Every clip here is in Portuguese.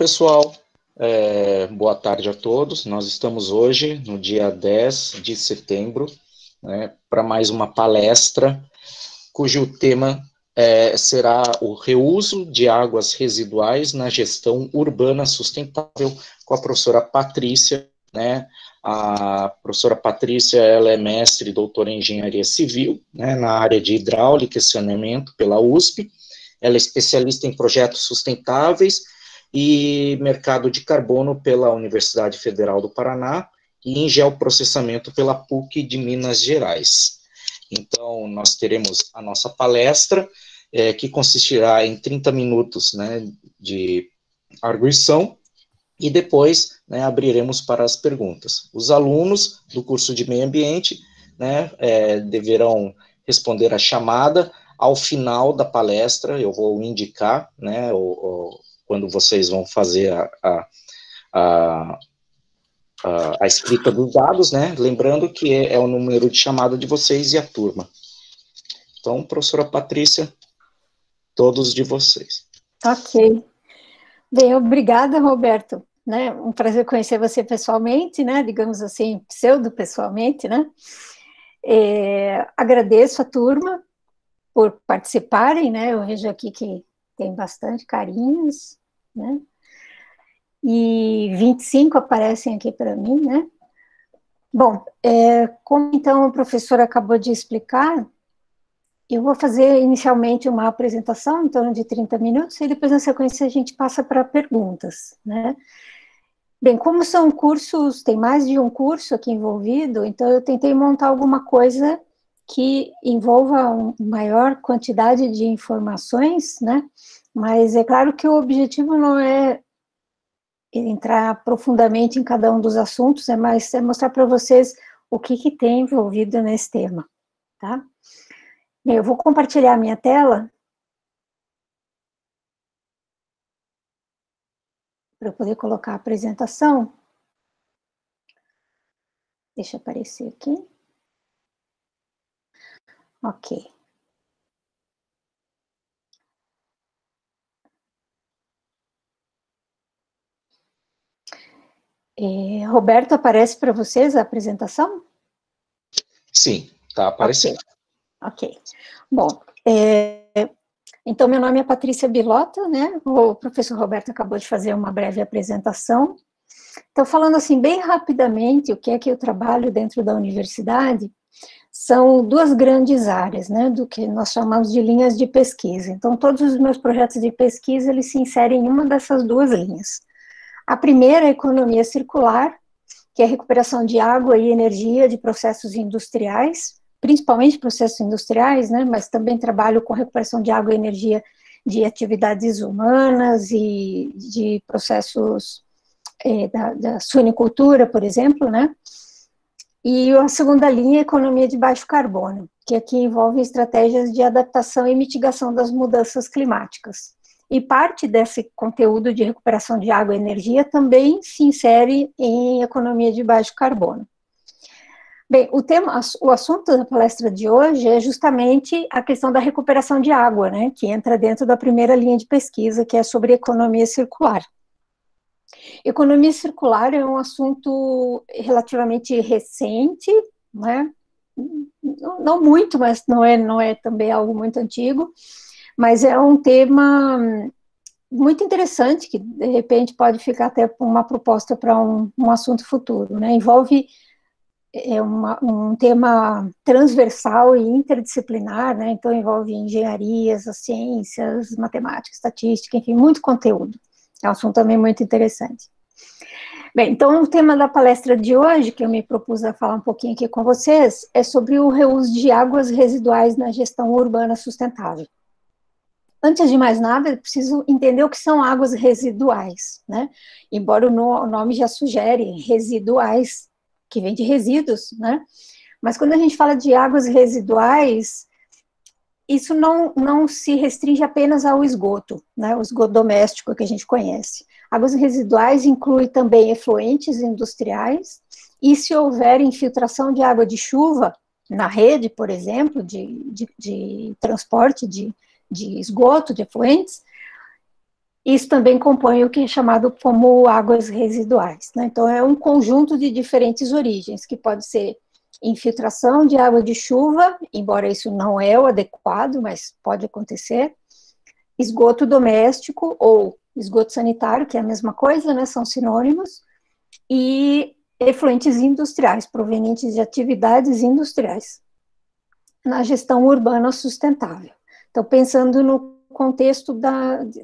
Pessoal, boa tarde a todos. Nós estamos hoje, no dia 10 de setembro, né, para mais uma palestra, cujo tema será o reuso de águas residuais na gestão urbana sustentável, com a professora Patrícia, né? A professora Patrícia, ela é mestre e doutora em engenharia civil, né, na área de hidráulica e saneamento pela USP. Ela é especialista em projetos sustentáveis e mercado de carbono pela Universidade Federal do Paraná e em geoprocessamento pela PUC de Minas Gerais. Então, nós teremos a nossa palestra, que consistirá em 30 minutos, né, de arguição, e depois, né, abriremos para as perguntas. Os alunos do curso de meio ambiente, né, deverão responder a chamada. Ao final da palestra, eu vou indicar, né, quando vocês vão fazer a escrita dos dados, né, lembrando que é o número de chamada de vocês e a turma. Então, professora Patrícia, todos de vocês. Ok. Bem, obrigada, Roberto. Né? Um prazer conhecer você pessoalmente, né? Digamos assim, pseudo-pessoalmente, né? Agradeço a turma por participarem, né? Eu vejo aqui que tem bastante carinhos, né? E 25 aparecem aqui para mim, né? Bom, como então o professor acabou de explicar, eu vou fazer inicialmente uma apresentação em torno de 30 minutos e depois na sequência a gente passa para perguntas, né? Bem, como são cursos, tem mais de um curso aqui envolvido, então eu tentei montar alguma coisa que envolva uma maior quantidade de informações, né? Mas é claro que o objetivo não é entrar profundamente em cada um dos assuntos, mas é mostrar para vocês o que tem envolvido nesse tema, tá? Bem, eu vou compartilhar a minha tela para eu poder colocar a apresentação. Deixa aparecer aqui. Ok. Roberto, aparece para vocês a apresentação? Sim, está aparecendo. Ok. Bom, então meu nome é Patrícia Bilota, né? O professor Roberto acabou de fazer uma breve apresentação. Então, falando assim bem rapidamente, o que é que eu trabalho dentro da universidade, são duas grandes áreas, né, do que nós chamamos de linhas de pesquisa. Então, todos os meus projetos de pesquisa, eles se inserem em uma dessas duas linhas. A primeira é a economia circular, que é a recuperação de água e energia de processos industriais, principalmente processos industriais, né, mas também trabalho com recuperação de água e energia de atividades humanas e de processos da suinicultura, por exemplo, né? E a segunda linha é a economia de baixo carbono, que aqui envolve estratégias de adaptação e mitigação das mudanças climáticas. E parte desse conteúdo de recuperação de água e energia também se insere em economia de baixo carbono. Bem, o assunto da palestra de hoje é justamente a questão da recuperação de água, né, que entra dentro da primeira linha de pesquisa, que é sobre economia circular. Economia circular é um assunto relativamente recente, né? Não muito, mas não é também algo muito antigo, mas é um tema muito interessante, que de repente pode ficar até uma proposta para um assunto futuro, né? Envolve um tema transversal e interdisciplinar, né? Então envolve engenharias, as ciências, matemática, estatística, enfim, muito conteúdo. É um assunto também muito interessante. Bem, então o tema da palestra de hoje, que eu me propus a falar um pouquinho aqui com vocês, é sobre o reuso de águas residuais na gestão urbana sustentável. Antes de mais nada, eu preciso entender o que são águas residuais, né? Embora o nome já sugere residuais, que vem de resíduos, né? Mas quando a gente fala de águas residuais, isso não se restringe apenas ao esgoto, né, o esgoto doméstico que a gente conhece. Águas residuais inclui também efluentes industriais, e se houver infiltração de água de chuva na rede, por exemplo, de transporte de esgoto, de efluentes, Isso também compõe o que é chamado como águas residuais, né? Então, é um conjunto de diferentes origens, que pode ser infiltração de água de chuva, embora isso não é o adequado, mas pode acontecer, esgoto doméstico ou esgoto sanitário, que é a mesma coisa, né? São sinônimos, e efluentes industriais, provenientes de atividades industriais, na gestão urbana sustentável. Então, pensando no contexto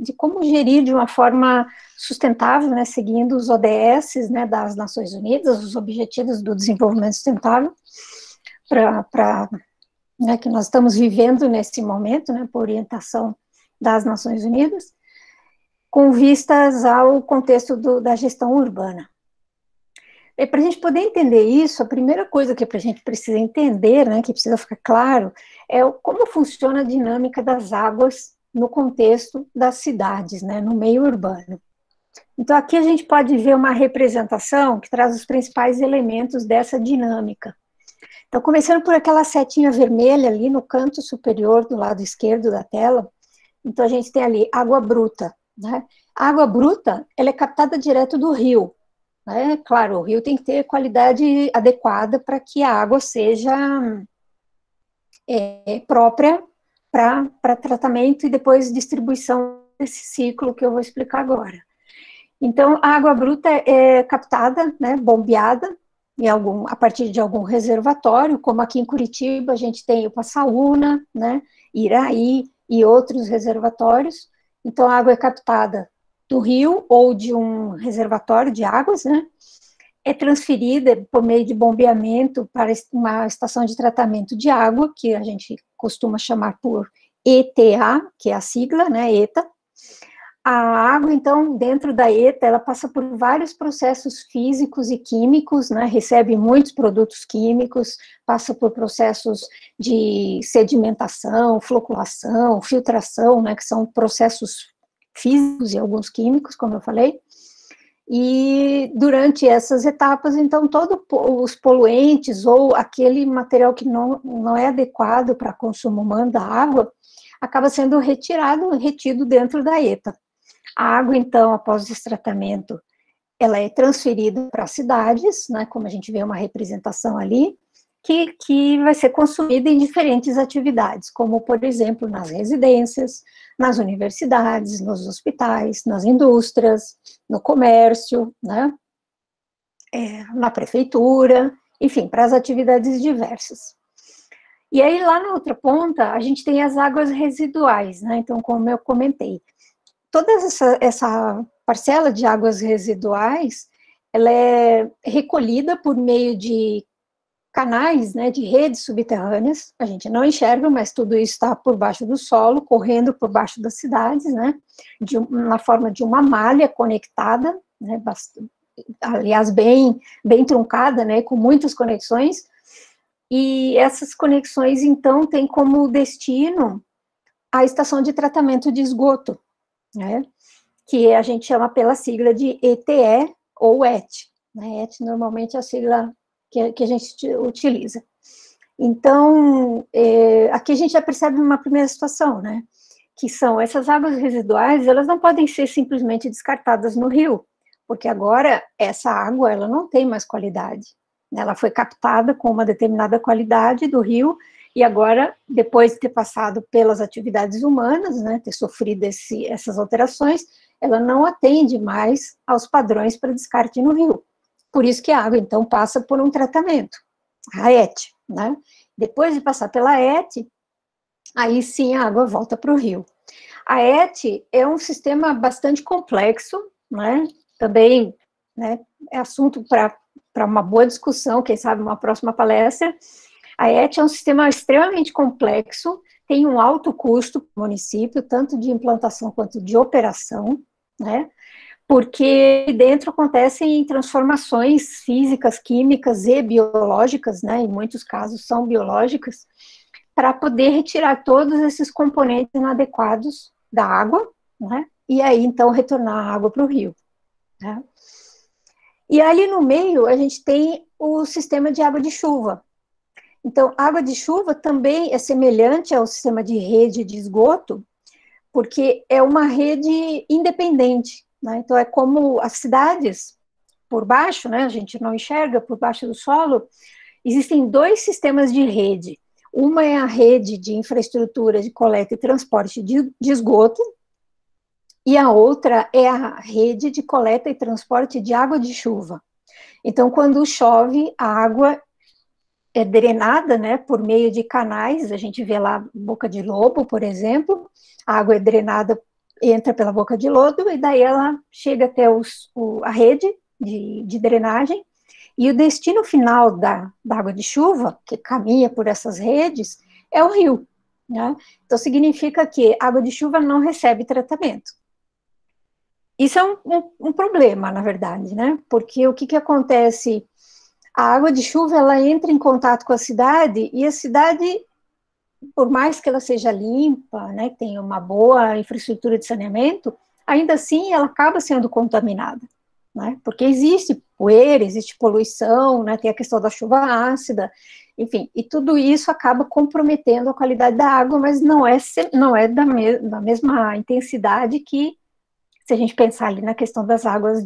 de como gerir de uma forma sustentável, né, seguindo os ODS, né, das Nações Unidas, os Objetivos do Desenvolvimento Sustentável, né, que nós estamos vivendo nesse momento, né, por orientação das Nações Unidas, com vistas ao contexto da gestão urbana. E para a gente poder entender isso, a primeira coisa que a gente precisa entender, né, que precisa ficar claro, é como funciona a dinâmica das águas no contexto das cidades, né, no meio urbano. Então, aqui a gente pode ver uma representação que traz os principais elementos dessa dinâmica. Então, começando por aquela setinha vermelha ali no canto superior do lado esquerdo da tela, então a gente tem ali água bruta, né? A água bruta, ela é captada direto do rio, né? Claro, o rio tem que ter qualidade adequada para que a água seja própria para tratamento e depois distribuição desse ciclo que eu vou explicar agora. Então, a água bruta é captada, né, bombeada, a partir de algum reservatório, como aqui em Curitiba a gente tem o Passaúna, né, Iraí e outros reservatórios. Então, a água é captada do rio ou de um reservatório de águas, né, é transferida por meio de bombeamento para uma estação de tratamento de água, que a gente costuma chamar por ETA, que é a sigla, né, ETA. A água, então, dentro da ETA, ela passa por vários processos físicos e químicos, né, recebe muitos produtos químicos, passa por processos de sedimentação, floculação, filtração, né, que são processos físicos e alguns químicos, como eu falei. E durante essas etapas, então, todos os poluentes ou aquele material que não é adequado para consumo humano da água, acaba sendo retido dentro da ETA. A água, então, após esse tratamento, ela é transferida para cidades, né, como a gente vê uma representação ali, que vai ser consumida em diferentes atividades, como, por exemplo, nas residências, nas universidades, nos hospitais, nas indústrias, no comércio, né, na prefeitura, enfim, para as atividades diversas. E aí, lá na outra ponta, a gente tem as águas residuais, né, então, como eu comentei, toda essa parcela de águas residuais, ela é recolhida por meio de canais, né, de redes subterrâneas, a gente não enxerga, mas tudo isso está por baixo do solo, correndo por baixo das cidades, né, na forma de uma malha conectada, né, aliás, bem truncada, né, com muitas conexões, e essas conexões, então, têm como destino a estação de tratamento de esgoto, né, que a gente chama pela sigla de ETE ou ET, né, ET normalmente é a sigla que a gente utiliza. Então, aqui a gente já percebe uma primeira situação, né, que são essas águas residuais, elas não podem ser simplesmente descartadas no rio, porque agora essa água, ela não tem mais qualidade, né, ela foi captada com uma determinada qualidade do rio, e agora, depois de ter passado pelas atividades humanas, né, ter sofrido essas alterações, ela não atende mais aos padrões para descarte no rio. Por isso que a água, então, passa por um tratamento, a ET, né? Depois de passar pela ET, aí sim a água volta para o rio. A ET é um sistema bastante complexo, né? Também, né, é assunto para uma boa discussão, quem sabe uma próxima palestra. A ET é um sistema extremamente complexo, tem um alto custo para o município, tanto de implantação quanto de operação, né? Porque dentro acontecem transformações físicas, químicas e biológicas, né? Em muitos casos são biológicas, para poder retirar todos esses componentes inadequados da água, né? E aí então retornar a água para o rio, né? E ali no meio a gente tem o sistema de água de chuva. Então, água de chuva também é semelhante ao sistema de rede de esgoto, porque é uma rede independente, né? Então, é como as cidades por baixo, né? A gente não enxerga por baixo do solo. Existem dois sistemas de rede. Uma é a rede de infraestrutura de coleta e transporte de esgoto, e a outra é a rede de coleta e transporte de água de chuva. Então, quando chove, a água é drenada, né, por meio de canais, a gente vê lá Boca de Lobo, por exemplo, a água é drenada, entra pela Boca de Lobo, e daí ela chega até a rede de drenagem, e o destino final da água de chuva, que caminha por essas redes, é o rio, né? Então, significa que a água de chuva não recebe tratamento. Isso é um problema, na verdade, né? Porque o que acontece? A água de chuva, ela entra em contato com a cidade, e a cidade, por mais que ela seja limpa, né, tenha uma boa infraestrutura de saneamento, ainda assim ela acaba sendo contaminada, né? Porque existe poeira, existe poluição, né? Tem a questão da chuva ácida, enfim, e tudo isso acaba comprometendo a qualidade da água, mas não é da mesma intensidade que se a gente pensar ali na questão das águas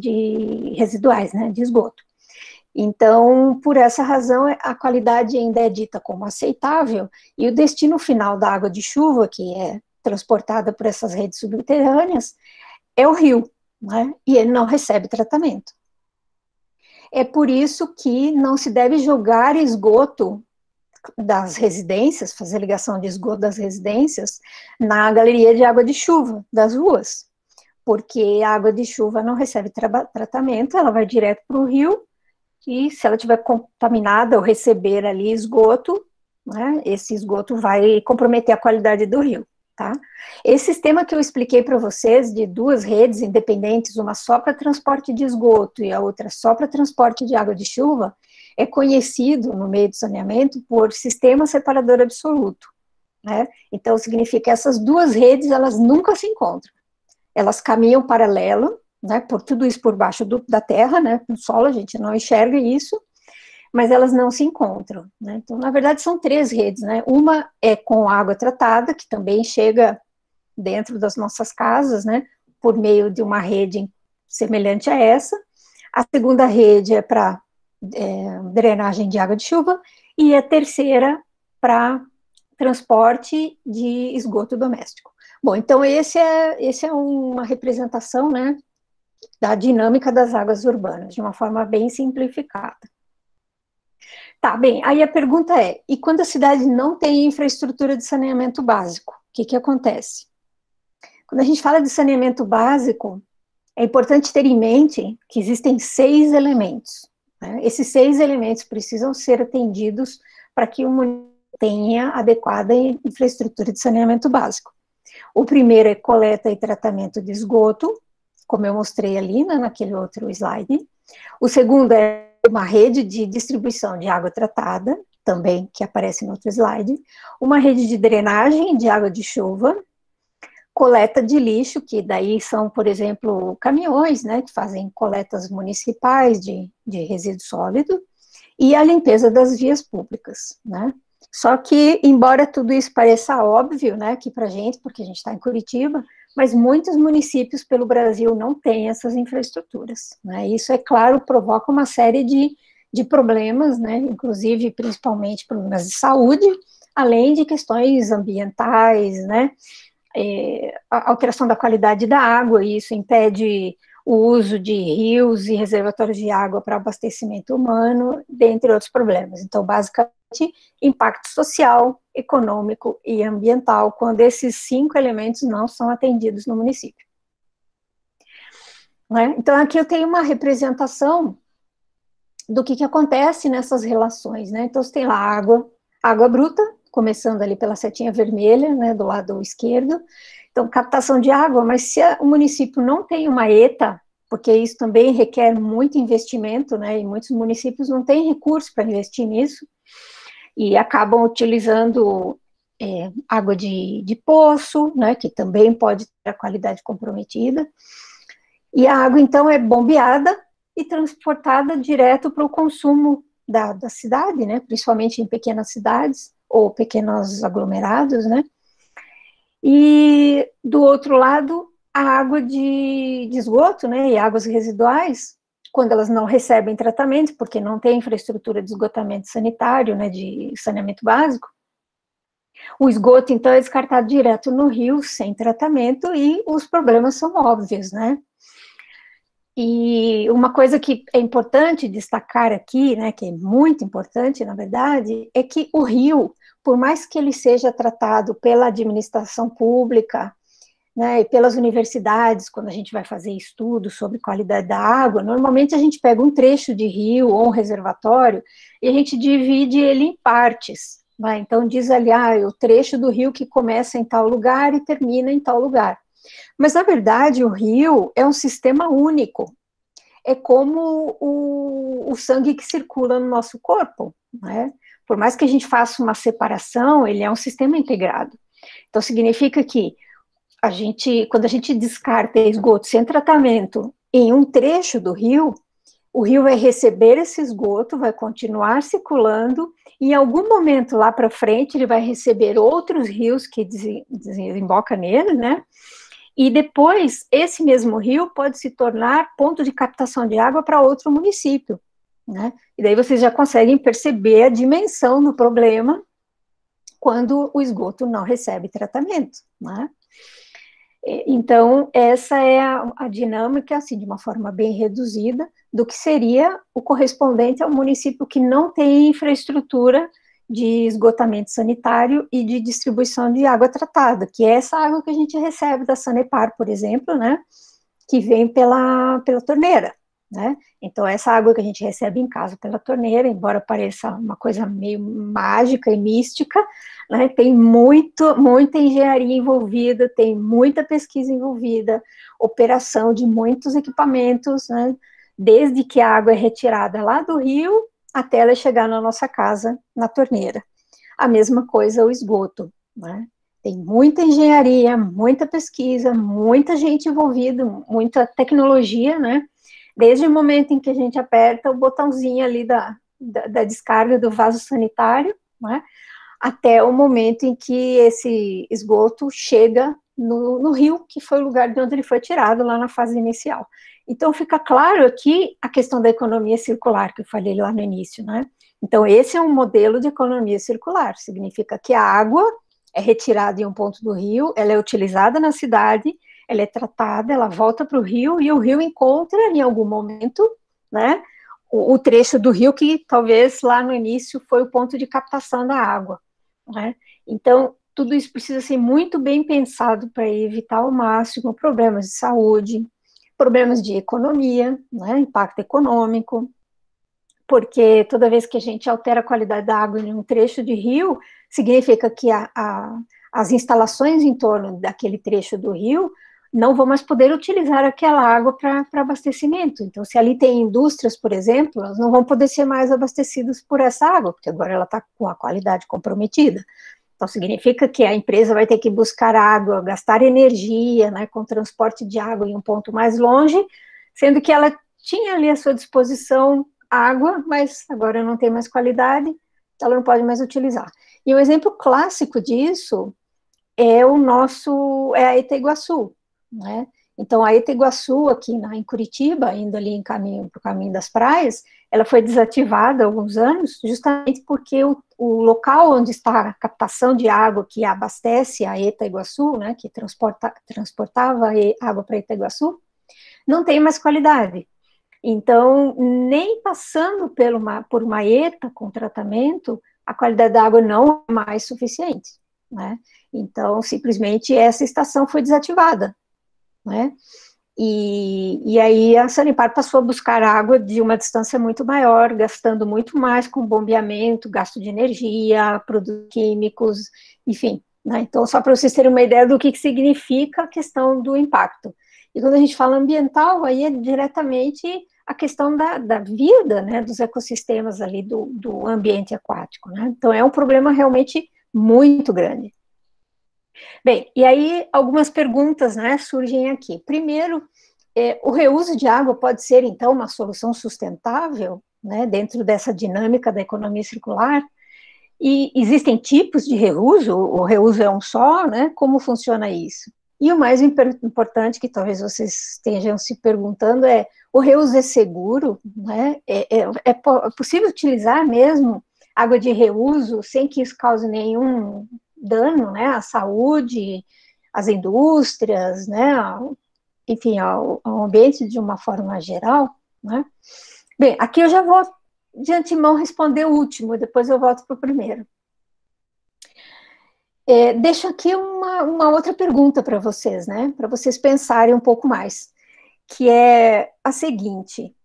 residuais, né, de esgoto. Então, por essa razão, a qualidade ainda é dita como aceitável, e o destino final da água de chuva, que é transportada por essas redes subterrâneas, é o rio, né, e ele não recebe tratamento. É por isso que não se deve jogar esgoto das residências, fazer ligação de esgoto das residências, na galeria de água de chuva das ruas, porque a água de chuva não recebe tratamento, ela vai direto para o rio, e se ela estiver contaminada ou receber ali esgoto, né, esse esgoto vai comprometer a qualidade do rio, tá? Esse sistema que eu expliquei para vocês, de duas redes independentes, uma só para transporte de esgoto e a outra só para transporte de água de chuva, é conhecido no meio do saneamento por sistema separador absoluto, né? Então, significa que essas duas redes, elas nunca se encontram. Elas caminham paralelo, né, por tudo isso por baixo da terra, né, no solo a gente não enxerga isso, mas elas não se encontram, né? Então, na verdade, são três redes, né? Uma é com água tratada, que também chega dentro das nossas casas, né, por meio de uma rede semelhante a essa. A segunda rede é para drenagem de água de chuva, e a terceira para transporte de esgoto doméstico. Bom, então esse é uma representação, né, da dinâmica das águas urbanas, de uma forma bem simplificada. Tá, bem, aí a pergunta é, e quando a cidade não tem infraestrutura de saneamento básico, o que acontece? Quando a gente fala de saneamento básico, é importante ter em mente que existem 6 elementos, né? Esses 6 elementos precisam ser atendidos para que o município tenha adequada infraestrutura de saneamento básico. O primeiro é coleta e tratamento de esgoto, como eu mostrei ali, né, naquele outro slide. O segundo é uma rede de distribuição de água tratada, também, que aparece no outro slide. Uma rede de drenagem de água de chuva. Coleta de lixo, que daí são, por exemplo, caminhões, né, que fazem coletas municipais de resíduo sólido. E a limpeza das vias públicas, né. Só que, embora tudo isso pareça óbvio, né, aqui para a gente, porque a gente está em Curitiba, mas muitos municípios pelo Brasil não têm essas infraestruturas, né, isso, é claro, provoca uma série de problemas, né, inclusive, principalmente, problemas de saúde, além de questões ambientais, né, a alteração da qualidade da água, e isso impede o uso de rios e reservatórios de água para abastecimento humano, dentre outros problemas. Então, basicamente, impacto social, econômico e ambiental, quando esses 5 elementos não são atendidos no município. Né? Então, aqui eu tenho uma representação do que acontece nessas relações, né? Então, você tem lá água bruta, começando ali pela setinha vermelha, né, do lado esquerdo. Então, captação de água, mas se o município não tem uma ETA, porque isso também requer muito investimento, né, e muitos municípios não têm recursos para investir nisso, e acabam utilizando água de poço, né, que também pode ter a qualidade comprometida, e a água, então, é bombeada e transportada direto para o consumo da cidade, né, principalmente em pequenas cidades, ou pequenos aglomerados, né, E, do outro lado, a água de esgoto, né, e águas residuais, quando elas não recebem tratamento, porque não tem infraestrutura de esgotamento sanitário, né, de saneamento básico, o esgoto, então, é descartado direto no rio, sem tratamento, e os problemas são óbvios, né? E uma coisa que é importante destacar aqui, né, que é muito importante, na verdade, é que o rio, por mais que ele seja tratado pela administração pública, né, e pelas universidades, quando a gente vai fazer estudos sobre qualidade da água, normalmente a gente pega um trecho de rio ou um reservatório e a gente divide ele em partes, né? Então diz ali, o trecho do rio que começa em tal lugar e termina em tal lugar. Mas, na verdade, o rio é um sistema único. É como o sangue que circula no nosso corpo, né? Por mais que a gente faça uma separação, ele é um sistema integrado. Então, significa que quando a gente descarta esgoto sem tratamento em um trecho do rio, o rio vai receber esse esgoto, vai continuar circulando, e em algum momento lá para frente ele vai receber outros rios que desembocam nele, né? E depois, esse mesmo rio pode se tornar ponto de captação de água para outro município, né? E daí vocês já conseguem perceber a dimensão do problema quando o esgoto não recebe tratamento, né? Então, essa é a dinâmica, assim, de uma forma bem reduzida, do que seria o correspondente ao município que não tem infraestrutura de esgotamento sanitário e de distribuição de água tratada, que é essa água que a gente recebe da Sanepar, por exemplo, né, que vem pela torneira, né? Então, essa água que a gente recebe em casa pela torneira, embora pareça uma coisa meio mágica e mística, né, tem muita engenharia envolvida, tem muita pesquisa envolvida, operação de muitos equipamentos, né, desde que a água é retirada lá do rio até ela chegar na nossa casa, na torneira. A mesma coisa o esgoto, né? Tem muita engenharia, muita pesquisa, muita gente envolvida, muita tecnologia, né? Desde o momento em que a gente aperta o botãozinho ali da descarga do vaso sanitário, né? Até o momento em que esse esgoto chega no rio, que foi o lugar de onde ele foi tirado lá na fase inicial. Então, fica claro aqui a questão da economia circular, que eu falei lá no início, né? Então, esse é um modelo de economia circular, significa que a água é retirada em um ponto do rio, ela é utilizada na cidade, ela é tratada, ela volta para o rio, e o rio encontra, em algum momento, né, o trecho do rio que talvez lá no início foi o ponto de captação da água, né? Então, tudo isso precisa ser muito bem pensado para evitar ao máximo problemas de saúde, problemas de economia, né, impacto econômico, porque toda vez que a gente altera a qualidade da água em um trecho de rio, significa que as instalações em torno daquele trecho do rio não vão mais poder utilizar aquela água para abastecimento. Então, se ali tem indústrias, por exemplo, elas não vão poder ser mais abastecidas por essa água, porque agora ela está com a qualidade comprometida. Então, significa que a empresa vai ter que buscar água, gastar energia, né, com transporte de água em um ponto mais longe, sendo que ela tinha ali à sua disposição água, mas agora não tem mais qualidade, ela não pode mais utilizar. E o exemplo clássico disso é é a Itaiguaçu, né? Então, a Itaiguaçu, aqui em Curitiba, indo ali para o caminho das praias, ela foi desativada há alguns anos, justamente porque o local onde está a captação de água que abastece a Itaiguaçu, né, que transportava água para Itaiguaçu, não tem mais qualidade. Então, nem passando por uma ETA com tratamento, a qualidade da água não é mais suficiente, né? Então, simplesmente essa estação foi desativada, né? E aí a Sanepar passou a buscar água de uma distância muito maior, gastando muito mais com bombeamento, gasto de energia, produtos químicos, enfim, né? Então, só para vocês terem uma ideia do que significa a questão do impacto. E quando a gente fala ambiental, aí é diretamente a questão da vida, né, dos ecossistemas ali do ambiente aquático, né? Então, é um problema realmente muito grande. Bem, e aí algumas perguntas, né, surgem aqui. Primeiro, o reuso de água pode ser, então, uma solução sustentável, né, dentro dessa dinâmica da economia circular? E existem tipos de reuso? O reuso é um só, né? Como funciona isso? E o mais importante, que talvez vocês estejam se perguntando, é: o reuso é seguro? Né? É possível utilizar mesmo água de reuso sem que isso cause nenhum dano, né, à saúde, às indústrias, né, enfim, ao ambiente de uma forma geral, né? Bem, aqui eu já vou de antemão responder o último, depois eu volto para o primeiro. Deixo aqui uma outra pergunta para vocês, né, para vocês pensarem um pouco mais, que é a seguinte: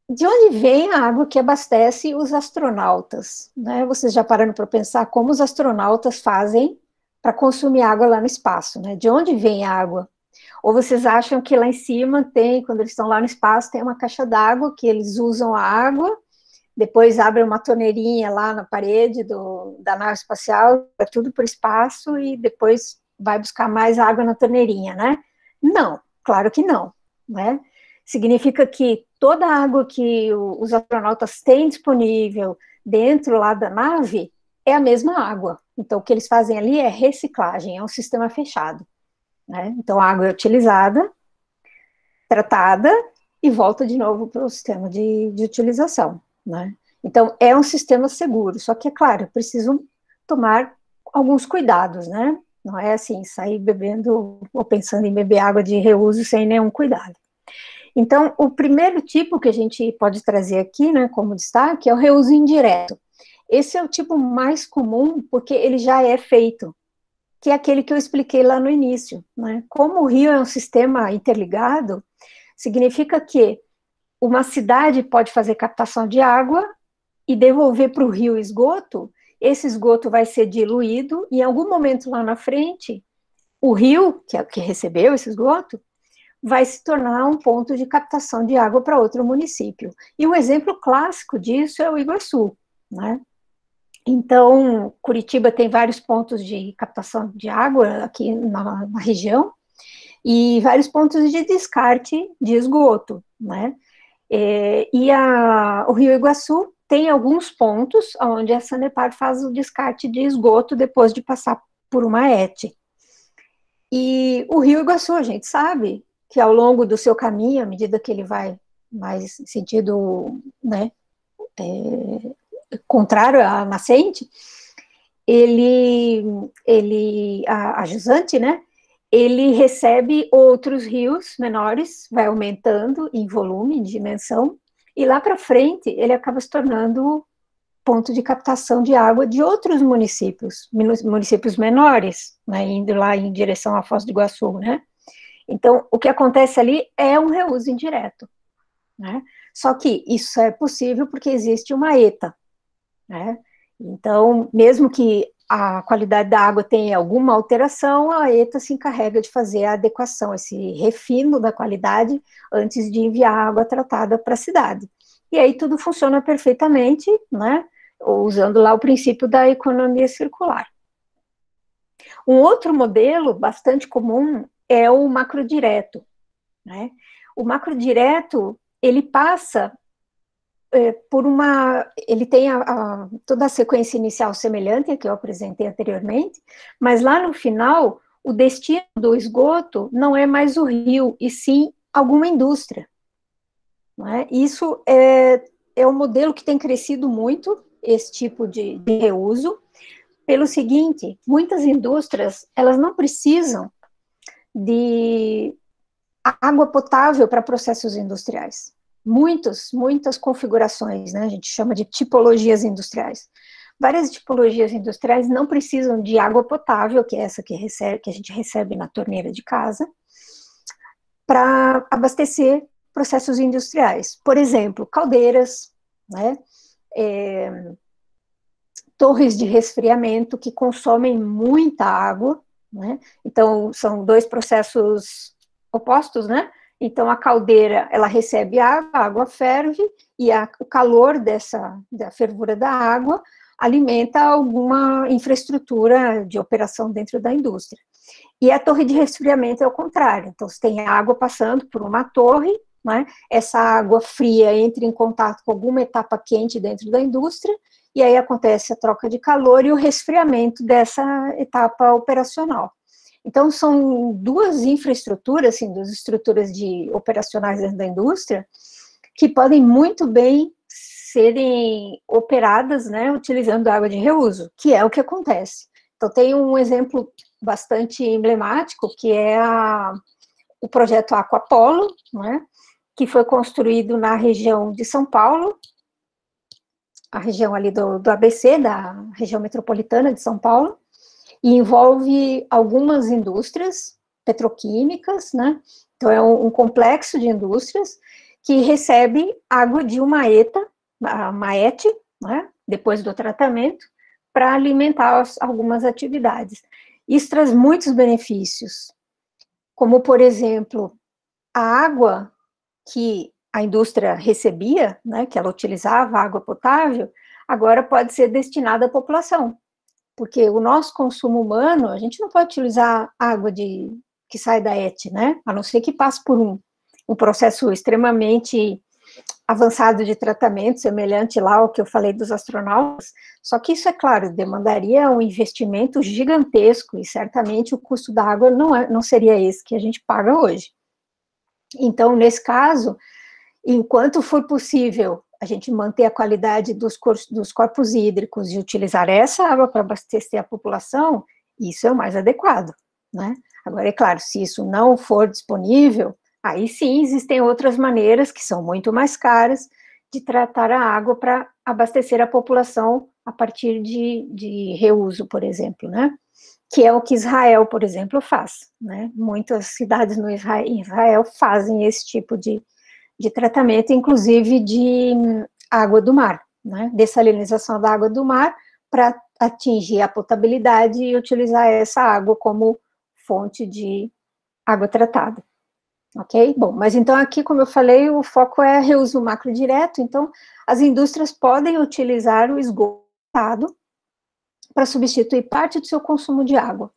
de onde vem a água que abastece os astronautas? Né? Vocês já pararam para pensar como os astronautas fazem para consumir água lá no espaço, né? De onde vem a água? Ou vocês acham que lá em cima tem, quando eles estão lá no espaço, tem uma caixa d'água que eles usam a água, depois abrem uma torneirinha lá na parede da nave espacial, é tudo para o espaço, e depois vai buscar mais água na torneirinha, né? Não, claro que não, né? Significa que toda a água que os astronautas têm disponível dentro lá da nave é a mesma água. Então, o que eles fazem ali é reciclagem, é um sistema fechado, né? Então, a água é utilizada, tratada e volta de novo para o sistema de utilização, né? Então, é um sistema seguro, só que, é claro, preciso tomar alguns cuidados, né? Não é assim, sair bebendo ou pensando em beber água de reuso sem nenhum cuidado. Então, o primeiro tipo que a gente pode trazer aqui, né, como destaque, é o reuso indireto. Esse é o tipo mais comum, porque ele já é feito, que é aquele que eu expliquei lá no início, né? Como o rio é um sistema interligado, significa que uma cidade pode fazer captação de água e devolver para o rio esgoto, esse esgoto vai ser diluído, e em algum momento lá na frente, o rio, que recebeu esse esgoto, vai se tornar um ponto de captação de água para outro município. E um exemplo clássico disso é o Iguaçu, né? Então, Curitiba tem vários pontos de captação de água aqui na região, e vários pontos de descarte de esgoto, né? O Rio Iguaçu tem alguns pontos onde a Sanepar faz o descarte de esgoto depois de passar por uma ET. E o Rio Iguaçu, a gente sabe que ao longo do seu caminho, à medida que ele vai mais sentido, né, contrário à nascente, a jusante, né, ele recebe outros rios menores, vai aumentando em volume, em dimensão, e lá para frente ele acaba se tornando ponto de captação de água de outros municípios menores, né, indo lá em direção à Foz do Iguaçu, né. Então, o que acontece ali é um reuso indireto, né. Só que isso é possível porque existe uma ETA, né. Então, mesmo que a qualidade da água tenha alguma alteração, a ETA se encarrega de fazer a adequação, esse refino da qualidade antes de enviar a água tratada para a cidade. E aí tudo funciona perfeitamente, né, usando lá o princípio da economia circular. Um outro modelo bastante comum é o macrodireto, né? O macrodireto, ele passa ele tem toda a sequência inicial semelhante a que eu apresentei anteriormente, mas lá no final, o destino do esgoto não é mais o rio, e sim alguma indústria, não é? Isso é um modelo que tem crescido muito, esse tipo de reuso, pelo seguinte: muitas indústrias, elas não precisam de água potável para processos industriais. Muitas configurações, né? A gente chama de tipologias industriais. Várias tipologias industriais não precisam de água potável, que é essa que a gente recebe na torneira de casa, para abastecer processos industriais. Por exemplo, caldeiras, né? Torres de resfriamento que consomem muita água, né? Então, são dois processos opostos, né? Então, a caldeira, ela recebe água, a água ferve, e o calor da fervura da água alimenta alguma infraestrutura de operação dentro da indústria. E a torre de resfriamento é o contrário. Então, você tem água passando por uma torre, né? Essa água fria entra em contato com alguma etapa quente dentro da indústria, e aí acontece a troca de calor e o resfriamento dessa etapa operacional. Então, são duas infraestruturas, assim, duas estruturas operacionais dentro da indústria, que podem muito bem serem operadas, né, utilizando água de reuso, que é o que acontece. Então, tem um exemplo bastante emblemático, que é o projeto Aquapolo, né, que foi construído na região de São Paulo, a região ali do ABC, da região metropolitana de São Paulo, e envolve algumas indústrias petroquímicas, né? Então, é um complexo de indústrias que recebe água de uma ETA, né? Depois do tratamento, para alimentar algumas atividades. Isso traz muitos benefícios, como, por exemplo, a água que a indústria recebia, né, que ela utilizava, água potável, agora pode ser destinada à população, porque o nosso consumo humano, a gente não pode utilizar água que sai da ET, né, a não ser que passe por um processo extremamente avançado de tratamento, semelhante lá ao que eu falei dos astronautas, só que isso, é claro, demandaria um investimento gigantesco, e certamente o custo da água não seria esse que a gente paga hoje. Então, nesse caso, enquanto for possível a gente manter a qualidade dos corpos hídricos e utilizar essa água para abastecer a população, isso é o mais adequado, né? Agora, é claro, se isso não for disponível, aí sim existem outras maneiras, que são muito mais caras, de tratar a água para abastecer a população a partir de reuso, por exemplo, né? Que é o que Israel, por exemplo, faz, né? Muitas cidades em Israel fazem esse tipo de tratamento, inclusive de água do mar, né? Dessalinização da água do mar para atingir a potabilidade e utilizar essa água como fonte de água tratada. Ok? Bom, mas então aqui, como eu falei, o foco é reuso macro direto, então as indústrias podem utilizar o esgoto para substituir parte do seu consumo de água.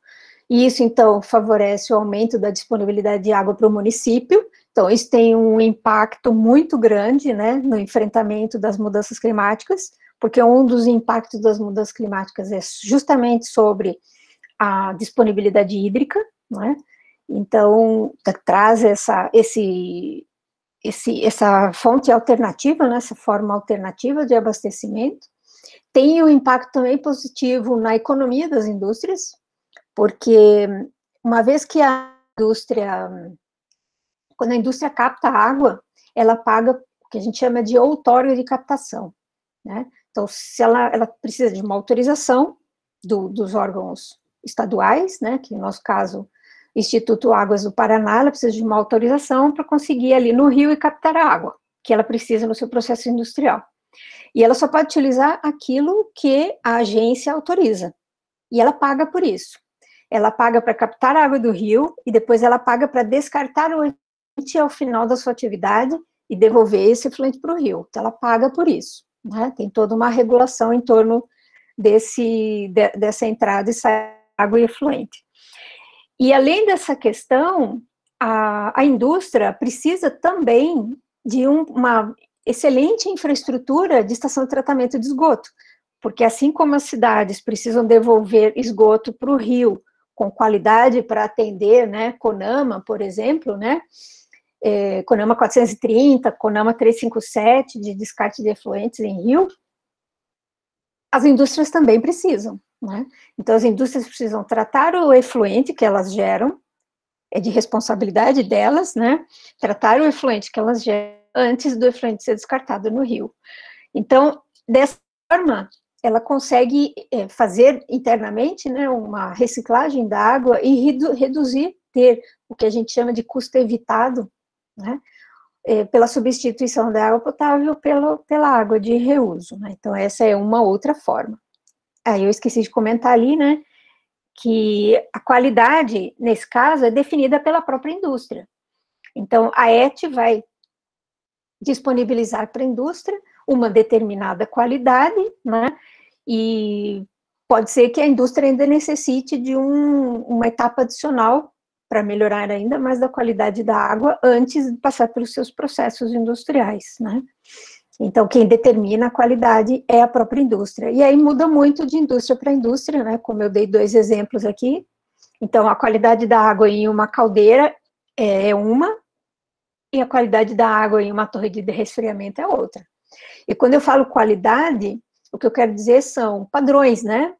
E isso, então, favorece o aumento da disponibilidade de água para o município. Então, isso tem um impacto muito grande, né, no enfrentamento das mudanças climáticas, porque um dos impactos das mudanças climáticas é justamente sobre a disponibilidade hídrica, né? Então, traz essa fonte alternativa, né, essa forma alternativa de abastecimento. Tem um impacto também positivo na economia das indústrias, porque uma vez que quando a indústria capta água, ela paga o que a gente chama de outorga de captação, né? Então, se ela precisa de uma autorização dos órgãos estaduais, né, que no nosso caso, Instituto Águas do Paraná, ela precisa de uma autorização para conseguir ali no rio e captar a água que ela precisa no seu processo industrial. E ela só pode utilizar aquilo que a agência autoriza, e ela paga por isso. Ela paga para captar a água do rio, e depois ela paga para descartar o efluente ao final da sua atividade e devolver esse efluente para o rio. Então, ela paga por isso, né? Tem toda uma regulação em torno dessa entrada e saída de água e efluente. E, além dessa questão, a indústria precisa também de uma excelente infraestrutura de estação de tratamento de esgoto, porque assim como as cidades precisam devolver esgoto para o rio com qualidade para atender, né, CONAMA, por exemplo, né, CONAMA 430, CONAMA 357, de descarte de efluentes em rio, as indústrias também precisam, né? Então, as indústrias precisam tratar o efluente que elas geram, é de responsabilidade delas, né, tratar o efluente que elas geram antes do efluente ser descartado no rio. Então, dessa forma, ela consegue fazer internamente, né, uma reciclagem da água e reduzir, ter o que a gente chama de custo evitado, né, pela substituição da água potável pela água de reuso, né. Então, essa é uma outra forma. Aí eu esqueci de comentar ali, né, que a qualidade, nesse caso, é definida pela própria indústria. Então, a ET vai disponibilizar para a indústria uma determinada qualidade, né, e pode ser que a indústria ainda necessite de uma etapa adicional para melhorar ainda mais a qualidade da água antes de passar pelos seus processos industriais, né. Então, quem determina a qualidade é a própria indústria. E aí muda muito de indústria para indústria, né? Como eu dei 2 exemplos aqui. Então, a qualidade da água em uma caldeira é uma, e a qualidade da água em uma torre de resfriamento é outra. E quando eu falo qualidade, o que eu quero dizer são padrões, né?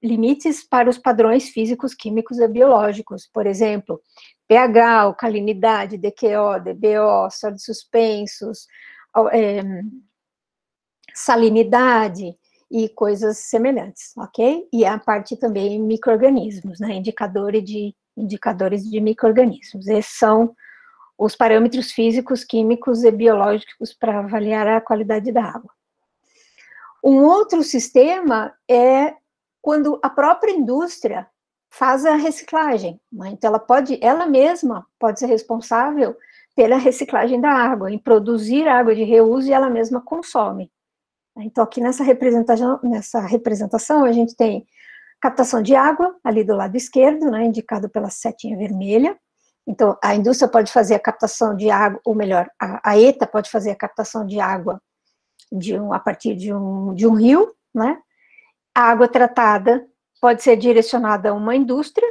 Limites para os padrões físicos, químicos e biológicos. Por exemplo, pH, alcalinidade, DQO, DBO, sólidos suspensos, salinidade e coisas semelhantes, ok? E a parte também micro-organismos, né? Indicadores de micro-organismos. Esses são os parâmetros físicos, químicos e biológicos para avaliar a qualidade da água. Um outro sistema é quando a própria indústria faz a reciclagem, né? Então ela mesma pode ser responsável pela reciclagem da água, em produzir água de reuso e ela mesma consome. Então aqui nessa representação a gente tem captação de água, ali do lado esquerdo, né, indicado pela setinha vermelha. Então, a indústria pode fazer a captação de água, ou melhor, a ETA pode fazer a captação de água a partir de um rio, né? A água tratada pode ser direcionada a uma indústria.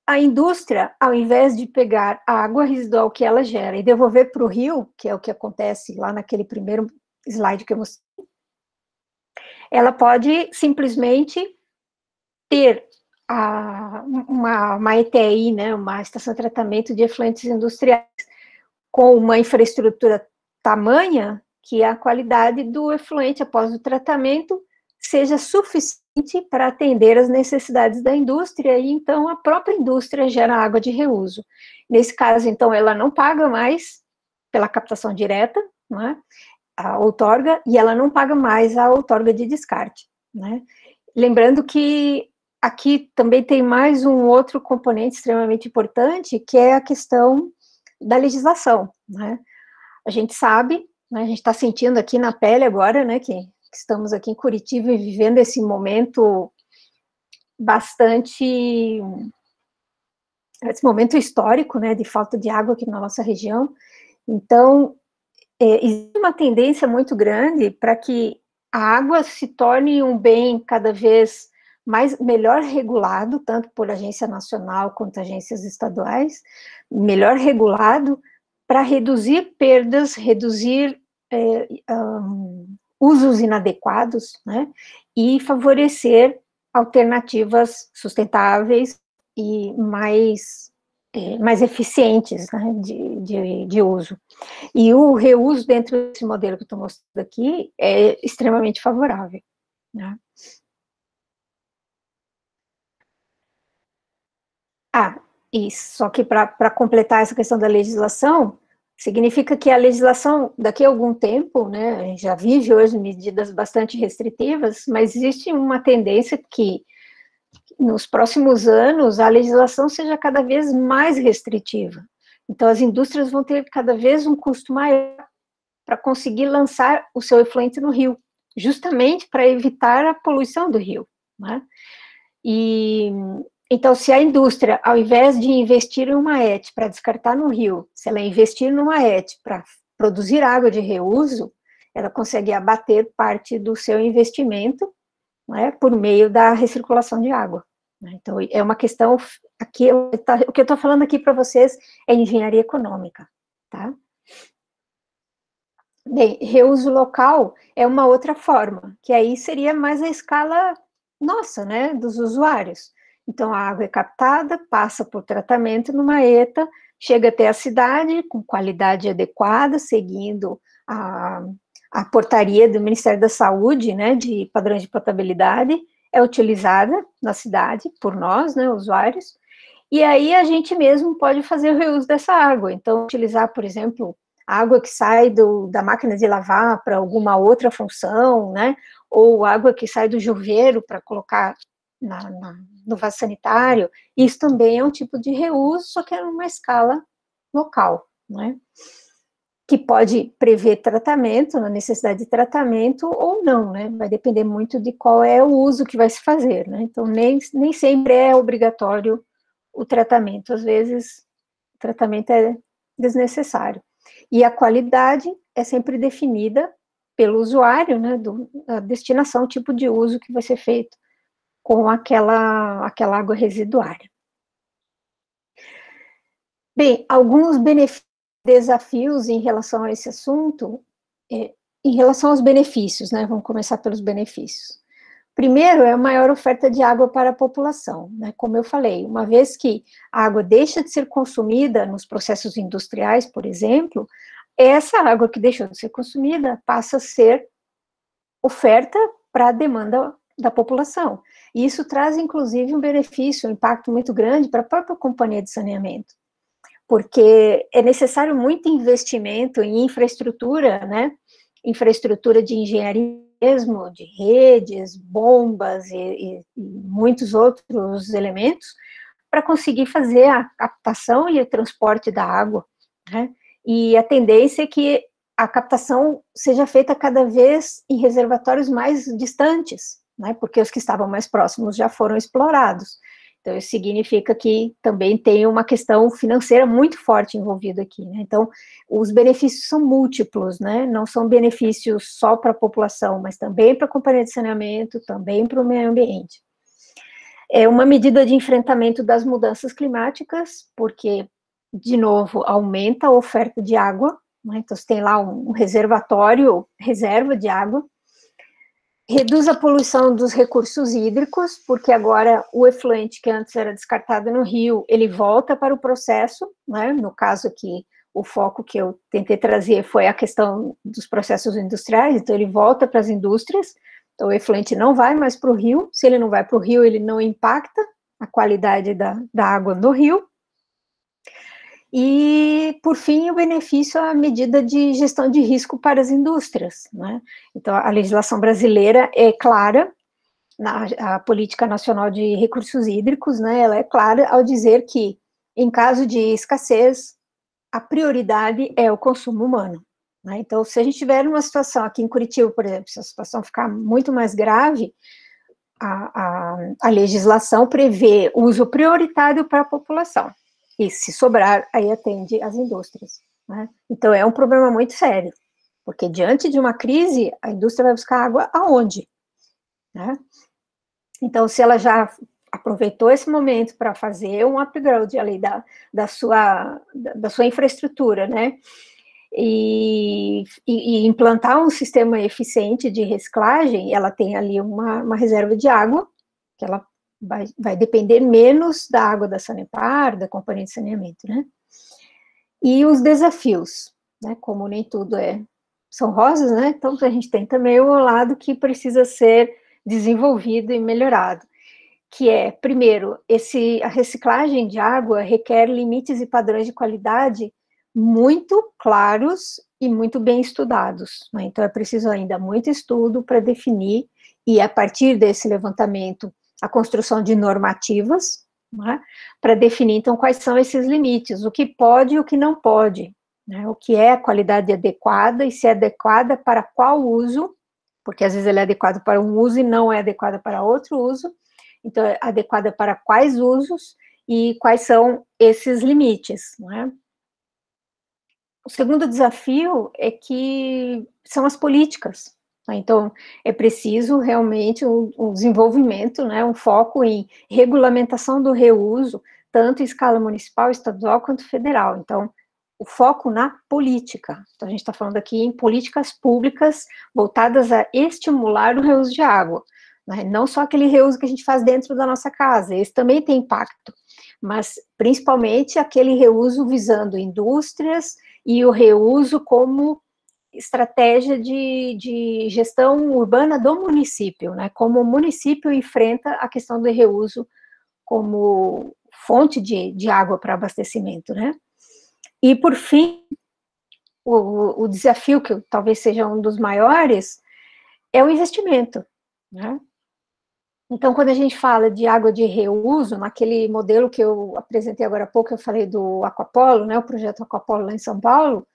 A indústria, ao invés de pegar a água residual que ela gera e devolver para o rio, que é o que acontece lá naquele primeiro slide que eu mostrei, ela pode simplesmente ter uma ETI, né, uma estação de tratamento de efluentes industriais, com uma infraestrutura tamanha que a qualidade do efluente após o tratamento seja suficiente para atender as necessidades da indústria, e então a própria indústria gera água de reuso. Nesse caso, então, ela não paga mais pela captação direta, né, a outorga, e ela não paga mais a outorga de descarte, né. Lembrando que aqui também tem mais um outro componente extremamente importante, que é a questão da legislação, né? A gente sabe, né, a gente está sentindo aqui na pele agora, né, que estamos aqui em Curitiba e vivendo esse momento esse momento histórico, né, de falta de água aqui na nossa região. Então, existe uma tendência muito grande para que a água se torne um bem cada vez melhor regulado, tanto por agência nacional quanto agências estaduais, melhor regulado para reduzir perdas, reduzir usos inadequados, né, e favorecer alternativas sustentáveis e mais eficientes, né, de uso. E o reuso dentro desse modelo que eu estou mostrando aqui é extremamente favorável, né. Isso, só que para completar essa questão da legislação, significa que a legislação, daqui a algum tempo, né, a gente já vive hoje medidas bastante restritivas, mas existe uma tendência que, nos próximos anos, a legislação seja cada vez mais restritiva. Então, as indústrias vão ter cada vez um custo maior para conseguir lançar o seu efluente no rio, justamente para evitar a poluição do rio, né? E então, se a indústria, ao invés de investir em uma ET para descartar no rio, se ela investir numa ET para produzir água de reuso, ela consegue abater parte do seu investimento, né, por meio da recirculação de água. Então, é uma questão, aqui, o que eu estou falando aqui para vocês é engenharia econômica, tá? Bem, reuso local é uma outra forma, que aí seria mais a escala nossa, né, dos usuários. Então, a água é captada, passa por tratamento numa ETA, chega até a cidade com qualidade adequada, seguindo a portaria do Ministério da Saúde, né, de padrões de potabilidade, é utilizada na cidade por nós, né, usuários, e aí a gente mesmo pode fazer o reuso dessa água. Então, utilizar, por exemplo, água que sai da máquina de lavar para alguma outra função, né, ou água que sai do chuveiro para colocar no vaso sanitário, isso também é um tipo de reuso, só que é numa escala local, né, que pode prever tratamento, na necessidade de tratamento ou não, né, vai depender muito de qual é o uso que vai se fazer, né, então nem sempre é obrigatório o tratamento, às vezes o tratamento é desnecessário. E a qualidade é sempre definida pelo usuário, né, a destinação, o tipo de uso que vai ser feito com aquela água residuária. Bem, alguns desafios em relação a esse assunto, em relação aos benefícios, né, vamos começar pelos benefícios. Primeiro, é a maior oferta de água para a população, né, como eu falei, uma vez que a água deixa de ser consumida nos processos industriais, por exemplo, essa água que deixou de ser consumida passa a ser oferta para a demanda da população. E isso traz, inclusive, um benefício, um impacto muito grande para a própria companhia de saneamento, porque é necessário muito investimento em infraestrutura, né? Infraestrutura de engenharia mesmo, de redes, bombas e muitos outros elementos, para conseguir fazer a captação e o transporte da água, né? E a tendência é que a captação seja feita cada vez em reservatórios mais distantes, né? Porque os que estavam mais próximos já foram explorados. Então, isso significa que também tem uma questão financeira muito forte envolvida aqui, né? Então, os benefícios são múltiplos, né? Não são benefícios só para a população, mas também para a companhia de saneamento, também para o meio ambiente. É uma medida de enfrentamento das mudanças climáticas, porque, de novo, aumenta a oferta de água, né? Então, você tem lá um reservatório, reserva de água. Reduz a poluição dos recursos hídricos, porque agora o efluente que antes era descartado no rio, ele volta para o processo, né? No caso aqui, o foco que eu tentei trazer foi a questão dos processos industriais, então ele volta para as indústrias, então o efluente não vai mais para o rio, se ele não vai para o rio, ele não impacta a qualidade da água no rio. E, por fim, o benefício é a medida de gestão de risco para as indústrias, né? Então, a legislação brasileira é clara, a Política Nacional de Recursos Hídricos, né, ela é clara ao dizer que, em caso de escassez, a prioridade é o consumo humano, né? Então, se a gente tiver uma situação aqui em Curitiba, por exemplo, se a situação ficar muito mais grave, a legislação prevê uso prioritário para a população. E se sobrar, aí atende as indústrias, né? Então, é um problema muito sério, porque diante de uma crise, a indústria vai buscar água aonde, né? Então, se ela já aproveitou esse momento para fazer um upgrade ali da sua infraestrutura, né? E implantar um sistema eficiente de reciclagem, ela tem ali uma reserva de água, que ela vai depender menos da água da Sanepar, da companhia de saneamento, né? E os desafios, né? Como nem tudo são rosas, né? Então, a gente tem também o lado que precisa ser desenvolvido e melhorado, que é, primeiro, a reciclagem de água requer limites e padrões de qualidade muito claros e muito bem estudados, né? Então, é preciso ainda muito estudo para definir, e a partir desse levantamento, a construção de normativas, né, para definir, então, quais são esses limites, o que pode e o que não pode, né, o que é a qualidade adequada, e se é adequada para qual uso, porque às vezes ela é adequada para um uso e não é adequada para outro uso, então, é adequada para quais usos e quais são esses limites, não é? O segundo desafio é que são as políticas, tá? Então, é preciso realmente um desenvolvimento, né, um foco em regulamentação do reuso, tanto em escala municipal, estadual, quanto federal. Então, o foco na política. Então, a gente está falando aqui em políticas públicas voltadas a estimular o reuso de água, né? Não só aquele reuso que a gente faz dentro da nossa casa, esse também tem impacto, mas principalmente aquele reuso visando indústrias e o reuso como estratégia de gestão urbana do município, né? Como o município enfrenta a questão do reuso como fonte de água para abastecimento, né? E, por fim, o desafio, que talvez seja um dos maiores, é o investimento, né? Então, quando a gente fala de água de reuso, naquele modelo que eu apresentei agora há pouco, eu falei do Aquapolo, né, o projeto Aquapolo lá em São Paulo,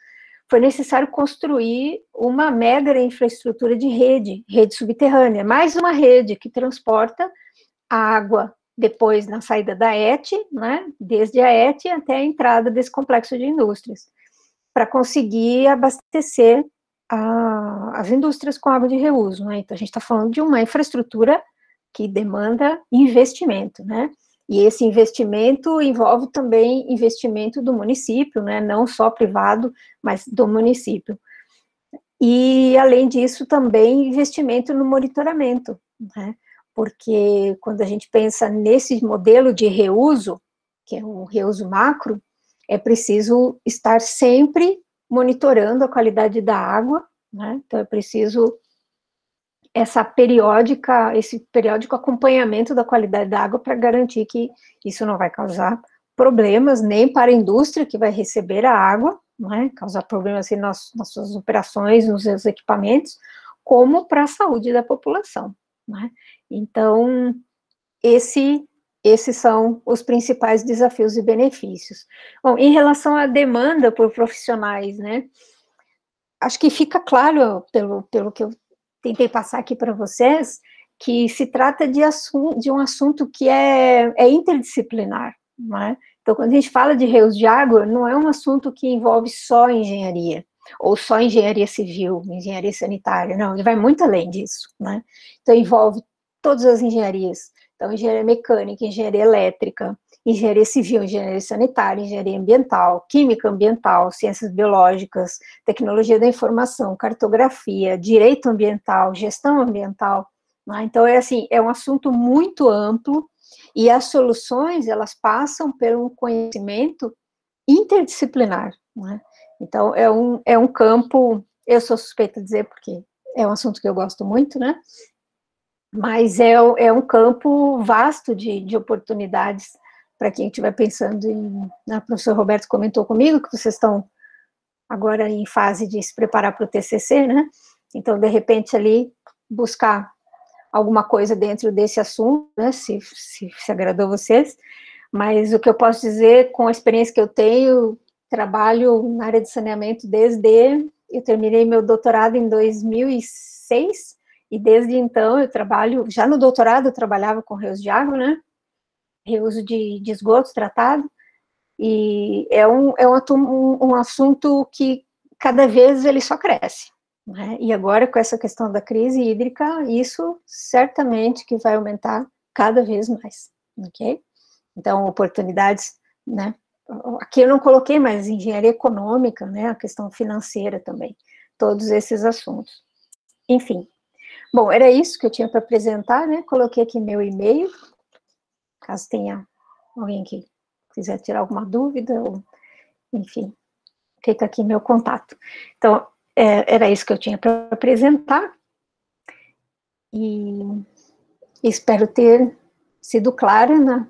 foi necessário construir uma mega infraestrutura de rede subterrânea, mais uma rede que transporta a água depois na saída da ET, né, desde a ET até a entrada desse complexo de indústrias, para conseguir abastecer as indústrias com água de reuso, né? Então, a gente está falando de uma infraestrutura que demanda investimento, né? E esse investimento envolve também investimento do município, né? Não só privado, mas do município. E, além disso, também investimento no monitoramento, né? Porque quando a gente pensa nesse modelo de reuso, que é um reuso macro, é preciso estar sempre monitorando a qualidade da água, né? Então, é preciso esse periódico acompanhamento da qualidade da água para garantir que isso não vai causar problemas nem para a indústria que vai receber a água, né, causar problemas assim, nas suas operações, nos seus equipamentos, como para a saúde da população, né? Então, esses são os principais desafios e benefícios. Bom, em relação à demanda por profissionais, né, acho que fica claro, pelo que eu tentei passar aqui para vocês, que se trata de um assunto que é interdisciplinar, não é? Então, quando a gente fala de reuso de água, não é um assunto que envolve só engenharia, ou só engenharia civil, engenharia sanitária, não, ele vai muito além disso, né? Então, envolve todas as engenharias, então, engenharia mecânica, engenharia elétrica, engenharia civil, engenharia sanitária, engenharia ambiental, química ambiental, ciências biológicas, tecnologia da informação, cartografia, direito ambiental, gestão ambiental, né? Então, assim, é um assunto muito amplo, e as soluções, elas passam por um conhecimento interdisciplinar, né? Então, é um campo, eu sou suspeita de dizer, porque é um assunto que eu gosto muito, né? Mas é um campo vasto de oportunidades para quem estiver pensando em... O professor Roberto comentou comigo que vocês estão agora em fase de se preparar para o TCC, né? Então, de repente, ali, buscar alguma coisa dentro desse assunto, né? Se agradou vocês. Mas o que eu posso dizer, com a experiência que eu tenho, trabalho na área de saneamento desde... Eu terminei meu doutorado em 2006, e desde então eu trabalho... Já no doutorado eu trabalhava com reuso de água, né? Reuso de esgoto tratado, e é um assunto que cada vez ele só cresce, né? E agora com essa questão da crise hídrica, isso certamente que vai aumentar cada vez mais, ok? Então, oportunidades, né? Aqui eu não coloquei, mas engenharia econômica, né? A questão financeira também, todos esses assuntos. Enfim, bom, era isso que eu tinha para apresentar, né? Coloquei aqui meu e-mail, caso tenha alguém que quiser tirar alguma dúvida, ou, enfim, fica aqui meu contato. Então, era isso que eu tinha para apresentar, e espero ter sido clara na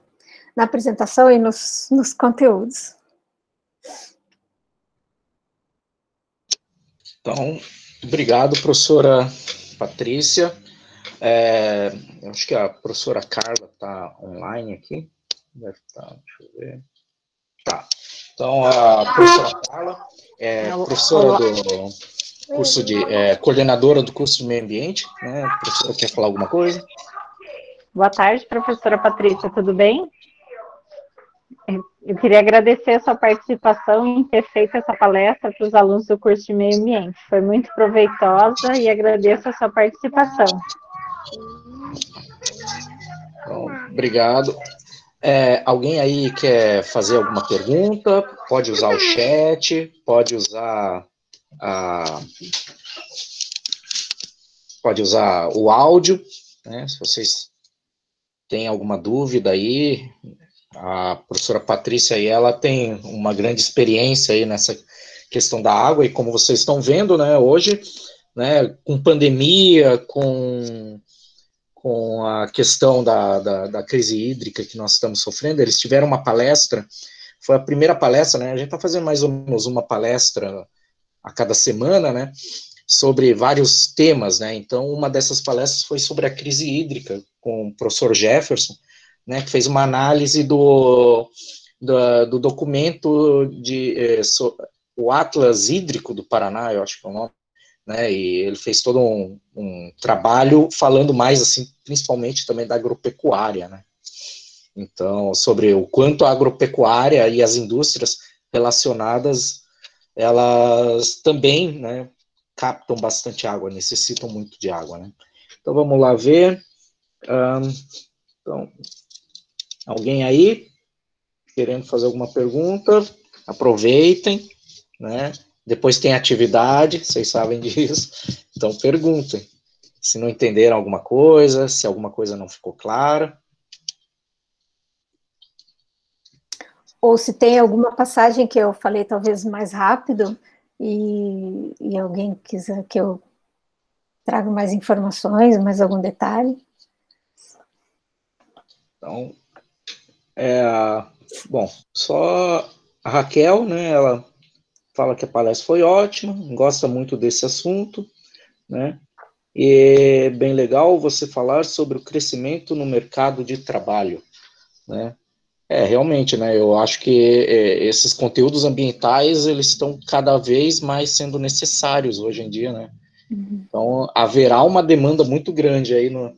apresentação e nos conteúdos. Então, obrigado, professora Patrícia. Eu acho que a professora Carla está online aqui. Deve estar, deixa eu ver. Tá. Então, a professora Carla é professora do curso de... coordenadora do curso de meio ambiente, né? A professora quer falar alguma coisa? Boa tarde, professora Patrícia, tudo bem? Eu queria agradecer a sua participação em ter feito essa palestra para os alunos do curso de meio ambiente. Foi muito proveitosa e agradeço a sua participação. Então, obrigado. Alguém aí quer fazer alguma pergunta? Pode usar o chat, pode usar o áudio, né? Se vocês têm alguma dúvida aí, a professora Patrícia aí, ela tem uma grande experiência aí nessa questão da água, e como vocês estão vendo, né, hoje, né, com pandemia, com a questão da crise hídrica que nós estamos sofrendo, eles tiveram uma palestra, foi a primeira palestra, né, a gente está fazendo mais ou menos uma palestra a cada semana, né, sobre vários temas, né, então uma dessas palestras foi sobre a crise hídrica, com o professor Jefferson, né, que fez uma análise do documento o Atlas Hídrico do Paraná, eu acho que é o nome, né, e ele fez todo um trabalho falando mais, assim, principalmente também da agropecuária, né, então, sobre o quanto a agropecuária e as indústrias relacionadas, elas também, né, captam bastante água, necessitam muito de água, né? Então, vamos lá ver. Então, alguém aí querendo fazer alguma pergunta? Aproveitem, né? Depois tem atividade, vocês sabem disso. Então, perguntem. Se não entenderam alguma coisa, se alguma coisa não ficou clara. Ou se tem alguma passagem que eu falei talvez mais rápido e alguém quiser que eu traga mais informações, mais algum detalhe. Então, bom, só a Raquel, né, ela fala que a palestra foi ótima, gosta muito desse assunto, né, e é bem legal você falar sobre o crescimento no mercado de trabalho, né. Realmente, né, eu acho que esses conteúdos ambientais, eles estão cada vez mais sendo necessários hoje em dia, né. Então, haverá uma demanda muito grande aí no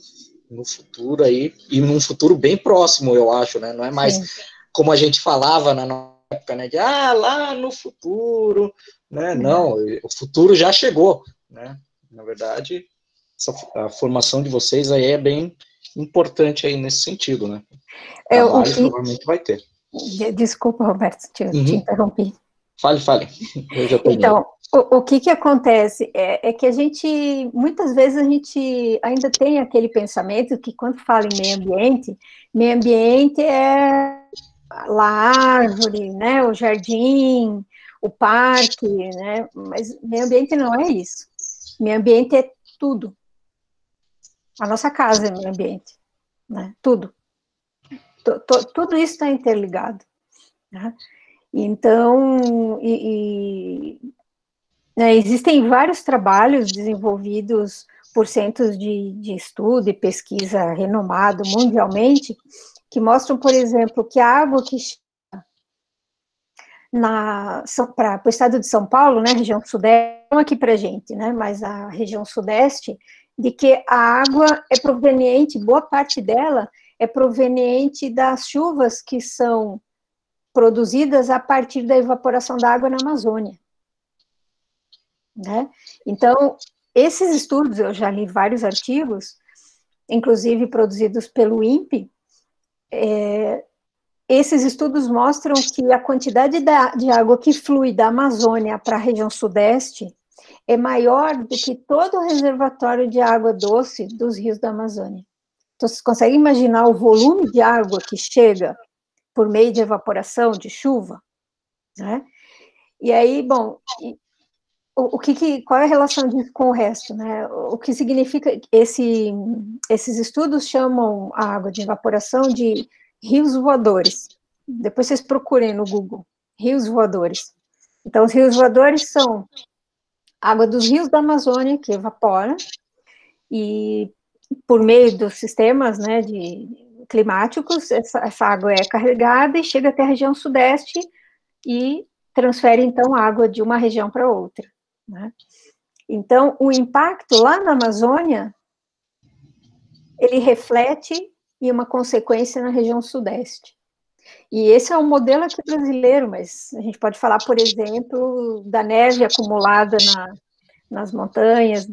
futuro aí, e num futuro bem próximo, eu acho, né? Não é mais como a gente falava na nossa época, né? De, lá no futuro, né? Não, o futuro já chegou, né? Na verdade, a formação de vocês aí é bem importante aí nesse sentido, né? Trabalho provavelmente vai ter. Desculpa, Roberto, te interrompi. Fale. Eu já terminei. Então, o que acontece é que muitas vezes a gente ainda tem aquele pensamento que quando fala em meio ambiente é a árvore, né, o jardim, o parque, né, mas meio ambiente não é isso. Meio ambiente é tudo. A nossa casa é meio ambiente, né, tudo. Tudo isso está interligado, né? Então, né, existem vários trabalhos desenvolvidos por centros de estudo e pesquisa renomado mundialmente, que mostram, por exemplo, que a água que chega para o estado de São Paulo, né, região sudeste, não aqui para a gente, né, mas a região sudeste, de que a água é proveniente, boa parte dela é proveniente das chuvas que são produzidas a partir da evaporação da água na Amazônia, né? Então, esses estudos, eu já li vários artigos, inclusive produzidos pelo INPE, esses estudos mostram que a quantidade de água que flui da Amazônia para a região sudeste é maior do que todo o reservatório de água doce dos rios da Amazônia. Então, vocês conseguem imaginar o volume de água que chega por meio de evaporação, de chuva, né? E aí, bom, qual é a relação disso com o resto, né? O que significa, esses estudos chamam a água de evaporação de rios voadores. Depois vocês procurem no Google, rios voadores. Então, os rios voadores são água dos rios da Amazônia, que evapora, e por meio dos sistemas, né, climáticos, essa água é carregada e chega até a região sudeste e transfere, então, água de uma região para outra, né? Então, o impacto lá na Amazônia, ele reflete em uma consequência na região sudeste. E esse é um modelo aqui brasileiro, mas a gente pode falar, por exemplo, da neve acumulada nas montanhas,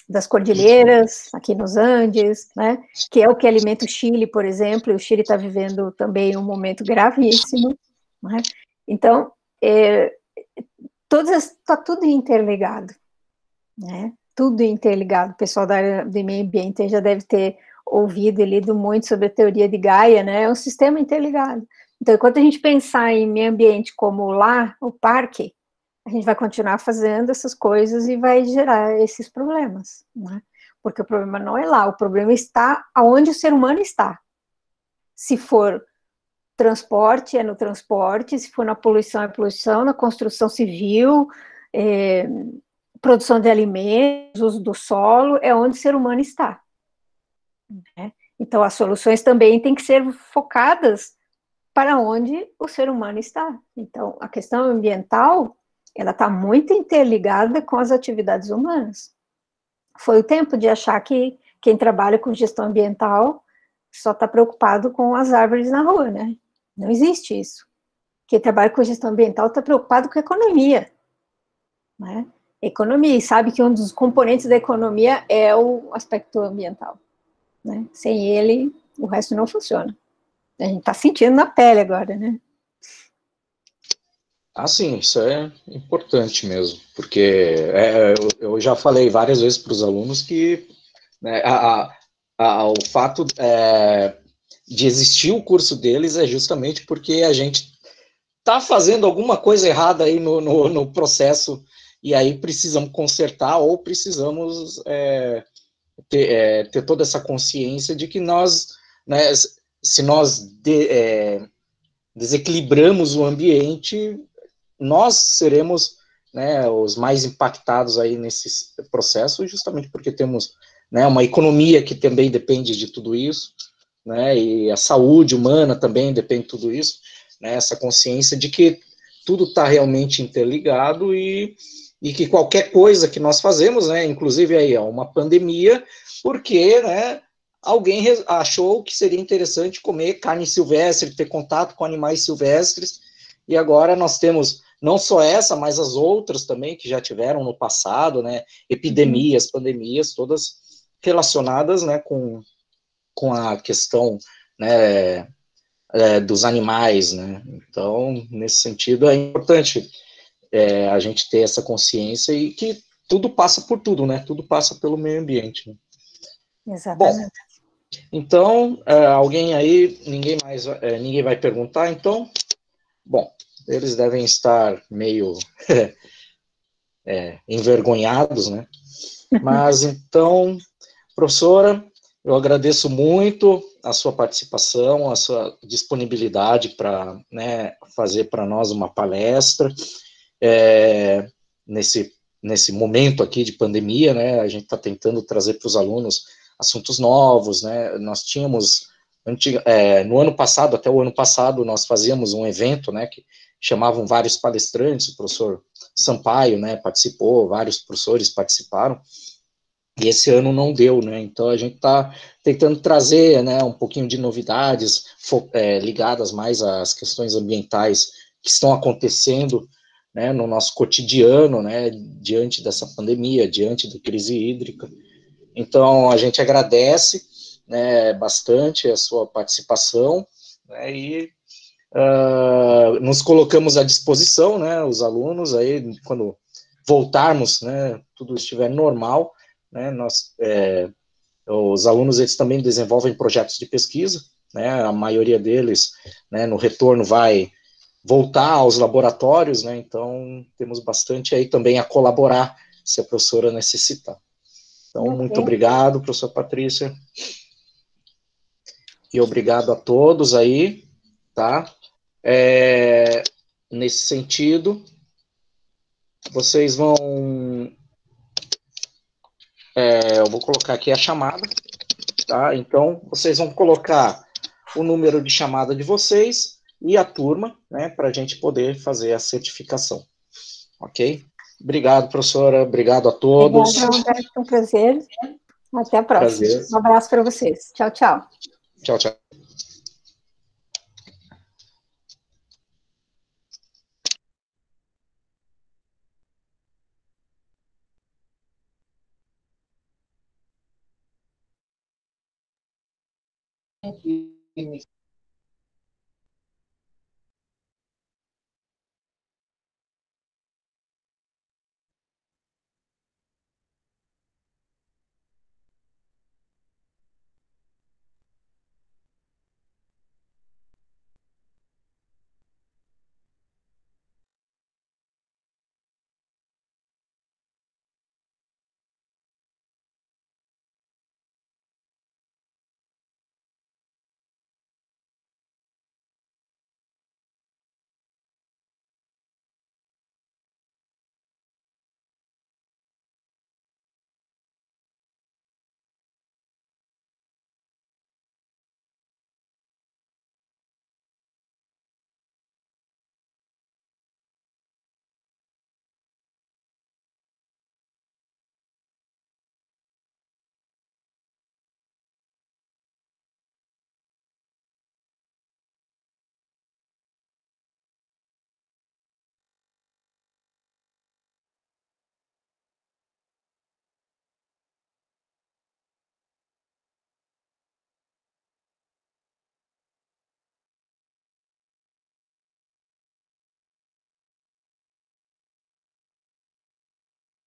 das cordilheiras, aqui nos Andes, né, que é o que alimenta o Chile, por exemplo, e o Chile está vivendo também um momento gravíssimo, né? Então, está tudo interligado, né? Tudo interligado. O pessoal da área de meio ambiente já deve ter ouvido e lido muito sobre a teoria de Gaia, né? É um sistema interligado. Então, enquanto a gente pensar em meio ambiente como lá, o parque, a gente vai continuar fazendo essas coisas e vai gerar esses problemas, né? Porque o problema não é lá, o problema está onde o ser humano está. Se for transporte, é no transporte, se for na poluição, é poluição, na construção civil, produção de alimentos, uso do solo, é onde o ser humano está, né? Então, as soluções também têm que ser focadas para onde o ser humano está. Então, a questão ambiental, ela está muito interligada com as atividades humanas. Foi o tempo de achar que quem trabalha com gestão ambiental só está preocupado com as árvores na rua, né? Não existe isso. Quem trabalha com gestão ambiental está preocupado com a economia, né? economia, e sabe que um dos componentes da economia é o aspecto ambiental, né? Sem ele, o resto não funciona. A gente está sentindo na pele agora, né? Ah, sim, isso é importante mesmo, porque eu já falei várias vezes para os alunos que, né, o fato de existir o curso deles é justamente porque a gente está fazendo alguma coisa errada aí no processo, e aí precisamos consertar ou precisamos ter toda essa consciência de que nós, né, se nós desequilibramos o ambiente, nós seremos, né, os mais impactados aí nesse processo, justamente porque temos, né, uma economia que também depende de tudo isso, né, e a saúde humana também depende de tudo isso, né, essa consciência de que tudo está realmente interligado e que qualquer coisa que nós fazemos, né, inclusive aí, ó, uma pandemia, porque, né, alguém achou que seria interessante comer carne silvestre, ter contato com animais silvestres, e agora nós temos não só essa, mas as outras também que já tiveram no passado, né, epidemias, pandemias, todas relacionadas, né, com a questão, né, dos animais, né, então, nesse sentido, é importante a gente ter essa consciência e que tudo passa por tudo, né, tudo passa pelo meio ambiente. Né? Exatamente. Bom, então, alguém aí, ninguém vai perguntar, então, bom, eles devem estar meio envergonhados, né, mas então, professora, eu agradeço muito a sua participação, a sua disponibilidade para, né, fazer para nós uma palestra nesse momento aqui de pandemia, né? A gente está tentando trazer para os alunos assuntos novos, né? Nós tínhamos no ano passado, até o ano passado, nós fazíamos um evento, né? Que chamavam vários palestrantes, o professor Sampaio, né? Participou, vários professores participaram. E esse ano não deu, né? Então a gente está tentando trazer, né, um pouquinho de novidades ligadas mais às questões ambientais que estão acontecendo, né, no nosso cotidiano, né, diante dessa pandemia, diante da crise hídrica. Então a gente agradece, né, bastante a sua participação, né, e nos colocamos à disposição, né, os alunos aí quando voltarmos, né, tudo estiver normal, né, os alunos eles também desenvolvem projetos de pesquisa, né, a maioria deles, né, no retorno vai voltar aos laboratórios, né, então temos bastante aí também a colaborar, se a professora necessitar. Então, muito obrigado, professora Patrícia, e obrigado a todos aí, tá? Nesse sentido, vocês vão eu vou colocar aqui a chamada, tá? Então, vocês vão colocar o número de chamada de vocês e a turma, né, para a gente poder fazer a certificação, ok? Obrigado, professora, obrigado a todos. Obrigada, Roberto, foi um prazer. Até a próxima. Prazer. Um abraço para vocês. Tchau, tchau. Tchau, tchau.